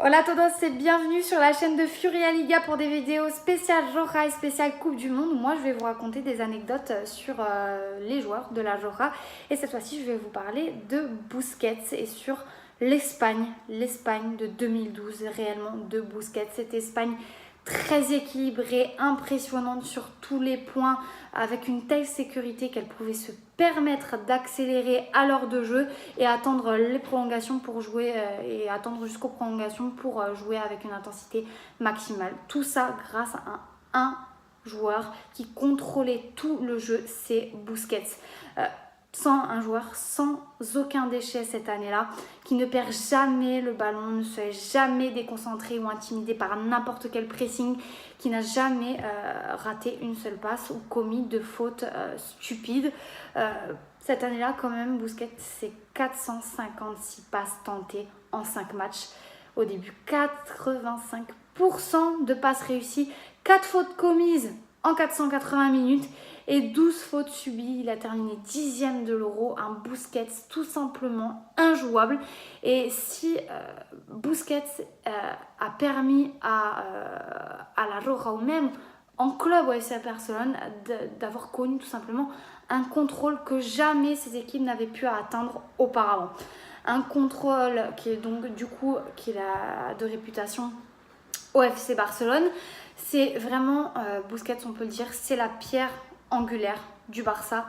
Hola a todos et bienvenue sur la chaîne de Furia Liga pour des vidéos spéciales Roja et spéciales Coupe du Monde. Moi je vais vous raconter des anecdotes sur les joueurs de la Roja et cette fois-ci je vais vous parler de Busquets et sur l'Espagne de 2012, réellement de Busquets. Cette Espagne très équilibrée, impressionnante sur tous les points, avec une telle sécurité qu'elle pouvait se permettre d'accélérer à l'heure de jeu et attendre les prolongations pour jouer et attendre jusqu'aux prolongations pour jouer avec une intensité maximale. Tout ça grâce à un joueur qui contrôlait tout le jeu, c'est Busquets. Sans un joueur sans aucun déchet cette année-là, qui ne perd jamais le ballon, ne se fait jamais déconcentré ou intimidé par n'importe quel pressing, qui n'a jamais raté une seule passe ou commis de fautes stupides. Cette année-là, quand même, Busquets, c'est 456 passes tentées en 5 matchs. Au début, 85% de passes réussies, 4 fautes commises en 480 minutes et 12 fautes subies. Il a terminé 10e de l'Euro, un Busquets tout simplement injouable. Et si Busquets a permis à la Roja ou même en club au FC Barcelone d'avoir connu tout simplement un contrôle que jamais ces équipes n'avaient pu atteindre auparavant. Un contrôle qui est donc du coup qu'il a de réputation au FC Barcelone. C'est vraiment, Busquets on peut le dire, c'est la pierre angulaire du Barça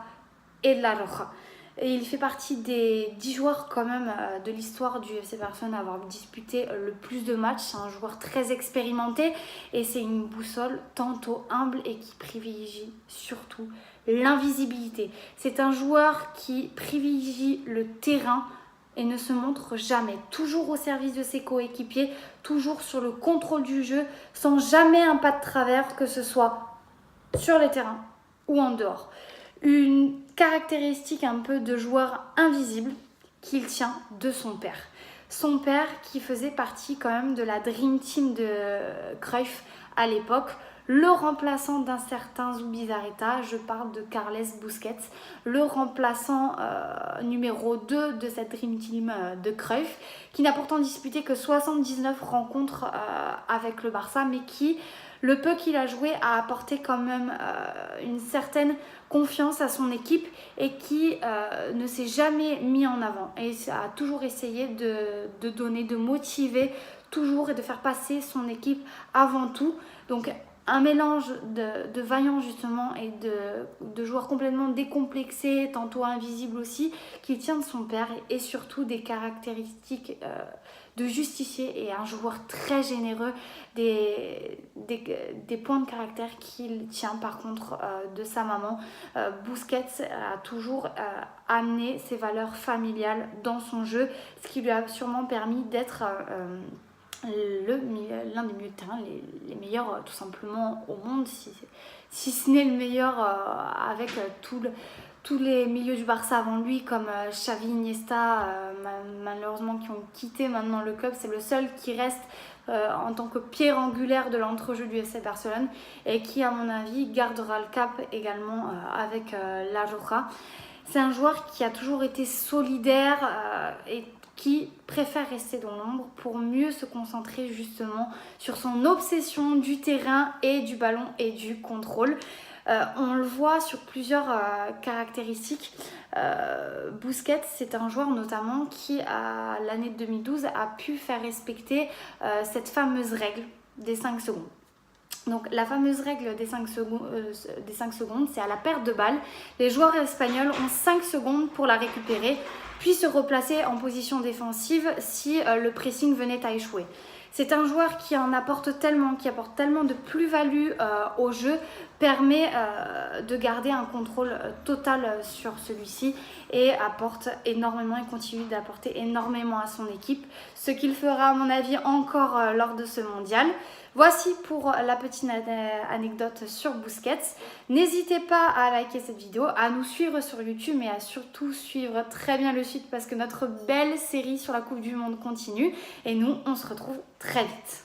et de la Roja. Et il fait partie des 10 joueurs quand même de l'histoire du FC Barcelone à avoir disputé le plus de matchs. C'est un joueur très expérimenté et c'est une boussole tantôt humble et qui privilégie surtout l'invisibilité. C'est un joueur qui privilégie le terrain et ne se montre jamais, toujours au service de ses coéquipiers, toujours sur le contrôle du jeu, sans jamais un pas de travers, que ce soit sur les terrains ou en dehors. Une caractéristique un peu de joueur invisible qu'il tient de son père. Son père qui faisait partie quand même de la Dream Team de Cruyff à l'époque, le remplaçant d'un certain Zubizarreta, je parle de Carles Busquets, le remplaçant numéro 2 de cette Dream Team de Cruyff, qui n'a pourtant disputé que 79 rencontres avec le Barça, mais qui, le peu qu'il a joué, a apporté quand même une certaine confiance à son équipe et qui ne s'est jamais mis en avant et a toujours essayé de donner, de motiver toujours et de faire passer son équipe avant tout. Donc un mélange de vaillants justement et de joueurs complètement décomplexés, tantôt invisibles aussi, qui tient de son père et surtout des caractéristiques de justicier et un joueur très généreux, des points de caractère qu'il tient par contre de sa maman. Busquets a toujours amené ses valeurs familiales dans son jeu, ce qui lui a sûrement permis d'être l'un des milieux de terrain les meilleurs tout simplement au monde, si ce n'est le meilleur avec tous les milieux du Barça avant lui comme Xavi, Iniesta, malheureusement qui ont quitté maintenant le club. C'est le seul qui reste en tant que pierre angulaire de l'entrejeu du FC Barcelone et qui à mon avis gardera le cap également avec la Roja. C'est un joueur qui a toujours été solidaire et qui préfère rester dans l'ombre pour mieux se concentrer justement sur son obsession du terrain et du ballon et du contrôle. On le voit sur plusieurs caractéristiques. Busquets, c'est un joueur notamment qui, à l'année 2012, a pu faire respecter cette fameuse règle des 5 secondes. Donc la fameuse règle des 5 secondes, c'est à la perte de balle. Les joueurs espagnols ont 5 secondes pour la récupérer, puis se replacer en position défensive si le pressing venait à échouer. C'est un joueur qui en apporte tellement, qui apporte tellement de plus-value au jeu, permet de garder un contrôle total sur celui-ci et apporte énormément et continue d'apporter énormément à son équipe, ce qu'il fera à mon avis encore lors de ce mondial. Voici pour la petite anecdote sur Busquets. N'hésitez pas à liker cette vidéo, à nous suivre sur YouTube et à surtout suivre très bien le site parce que notre belle série sur la Coupe du Monde continue et nous on se retrouve très vite.